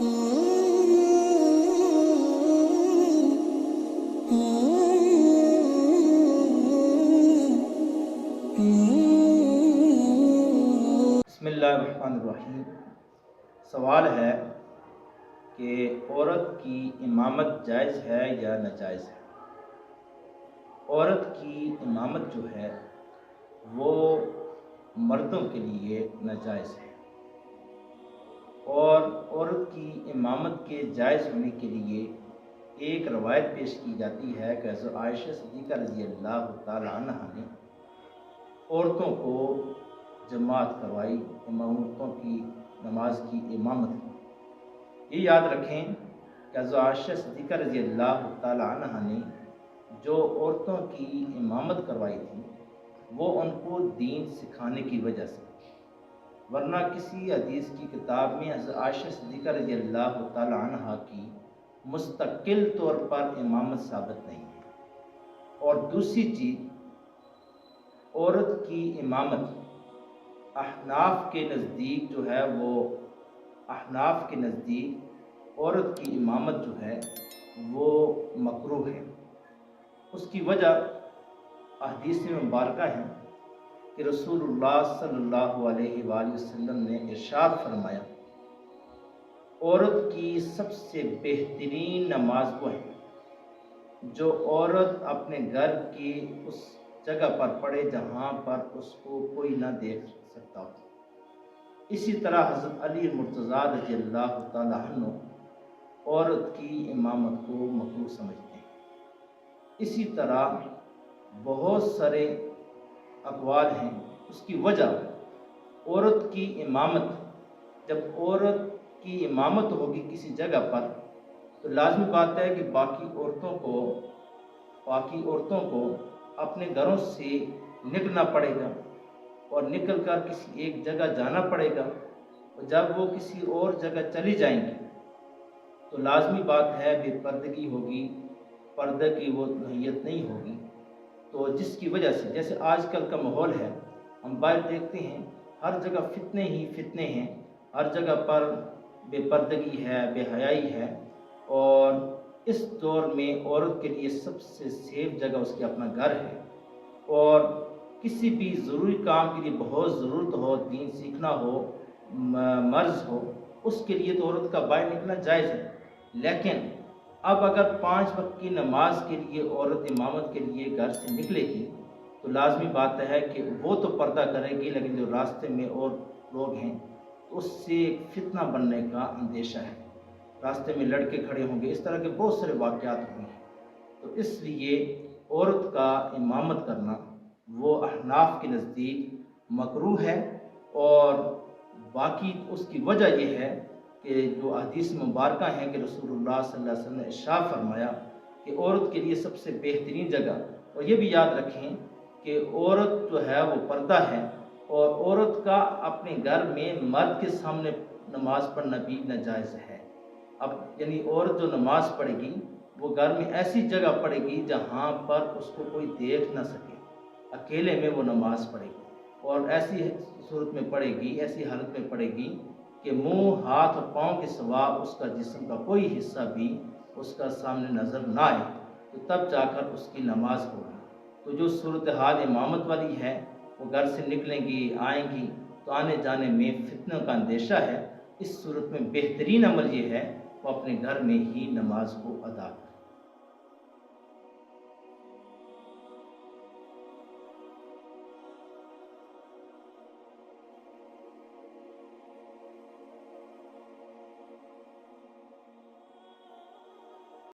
بسم اللہ الرحمن الرحیم۔ سوال ہے کہ عورت کی امامت جائز ہے یا ناجائز ہے؟ عورت کی امامت جو ہے وہ مردوں کے لیے ناجائز ہے، اور عورت کی امامت کے جائز ہونے کے لیے ایک روایت پیش کی جاتی ہے کہ حضرت عائشہ صدیقہ رضی اللہ تعالی عنہ نے عورتوں کو جماعت کروائی، عورتوں کی نماز کی امامت کی۔ یہ یاد رکھیں کہ حضرت عائشہ صدیقہ رضی اللہ تعالی عنہ نے جو عورتوں کی امامت کروائی تھی وہ ان کو دین سکھانے کی وجہ سے، ورنہ کسی حدیث کی کتاب میں حضرت عائشہ صدیقہ رضی اللہ تعالی عنہ کی مستقل طور پر امامت ثابت نہیں ہے۔ اور دوسری چیز، عورت کی امامت احناف کے نزدیک جو ہے عورت کی امامت جو ہے وہ مکروہ ہے۔ اس کی وجہ احادیث مبارکہ ہے کہ رسول اللہ صلی اللہ علیہ وآلہ وسلم نے ارشاد فرمایا، عورت کی سب سے بہترین نماز وہ ہے جو عورت اپنے گھر کی اس جگہ پر پڑھے جہاں پر اس کو کوئی نہ دیکھ سکتا ہو۔ اسی طرح حضرت علی مرتضیٰ رضی اللہ تعالیٰ عنہ عورت کی امامت کو مکروہ سمجھتے ہیں۔ اسی طرح بہت سارے اقوال ہیں۔ اس کی وجہ، عورت کی امامت، جب عورت کی امامت ہوگی کسی جگہ پر تو لازمی بات ہے کہ باقی عورتوں کو اپنے گھروں سے نکلنا پڑے گا اور نکل کر کسی ایک جگہ جانا پڑے گا، اور جب وہ کسی اور جگہ چلی جائیں گی تو لازمی بات ہے بے پردگی ہوگی، پردے کی وہ نوعیت نہیں ہوگی۔ تو جس کی وجہ سے، جیسے آج کل کا ماحول ہے، ہم باہر دیکھتے ہیں ہر جگہ فتنے ہی فتنے ہیں، ہر جگہ پر بے پردگی ہے، بے حیائی ہے، اور اس دور میں عورت کے لیے سب سے سیف جگہ اس کے اپنا گھر ہے۔ اور کسی بھی ضروری کام کے لیے بہت ضرورت ہو، دین سیکھنا ہو، مرض ہو، اس کے لیے تو عورت کا باہر نکلنا جائز ہے۔ لیکن اب اگر 5 وقت کی نماز کے لیے عورت امامت کے لیے گھر سے نکلے گی تو لازمی بات ہے کہ وہ تو پردہ کرے گی، لیکن جو راستے میں اور لوگ ہیں اس سے فتنہ بننے کا اندیشہ ہے، راستے میں لڑکے کھڑے ہوں گے، اس طرح کے بہت سارے واقعات ہوں گے۔ تو اس لیے عورت کا امامت کرنا وہ احناف کے نزدیک مکروہ ہے۔ اور باقی اس کی وجہ یہ ہے کہ جو احادیث مبارکہ ہیں کہ رسول اللہ صلی اللہ علیہ وسلم نے ارشاد فرمایا کہ عورت کے لیے سب سے بہترین جگہ، اور یہ بھی یاد رکھیں کہ عورت جو ہے وہ پردہ ہے، اور عورت کا اپنے گھر میں مرد کے سامنے نماز پڑھنا بھی ناجائز ہے۔ اب یعنی عورت جو نماز پڑھے گی وہ گھر میں ایسی جگہ پڑھے گی جہاں پر اس کو کوئی دیکھ نہ سکے، اکیلے میں وہ نماز پڑھے گی، اور ایسی صورت میں پڑھے گی، ایسی حالت میں پڑھے گی کہ منہ، ہاتھ اور پاؤں کے سوا اس کا جسم کا کوئی حصہ بھی اس کا سامنے نظر نہ آئے، تو تب جا کر اس کی نماز ہوگی۔ تو جو صورتحال امامت والی ہے، وہ گھر سے نکلیں گی، آئیں گی تو آنے جانے میں فتنوں کا اندیشہ ہے۔ اس صورت میں بہترین عمل یہ ہے وہ اپنے گھر میں ہی نماز کو ادا کریں۔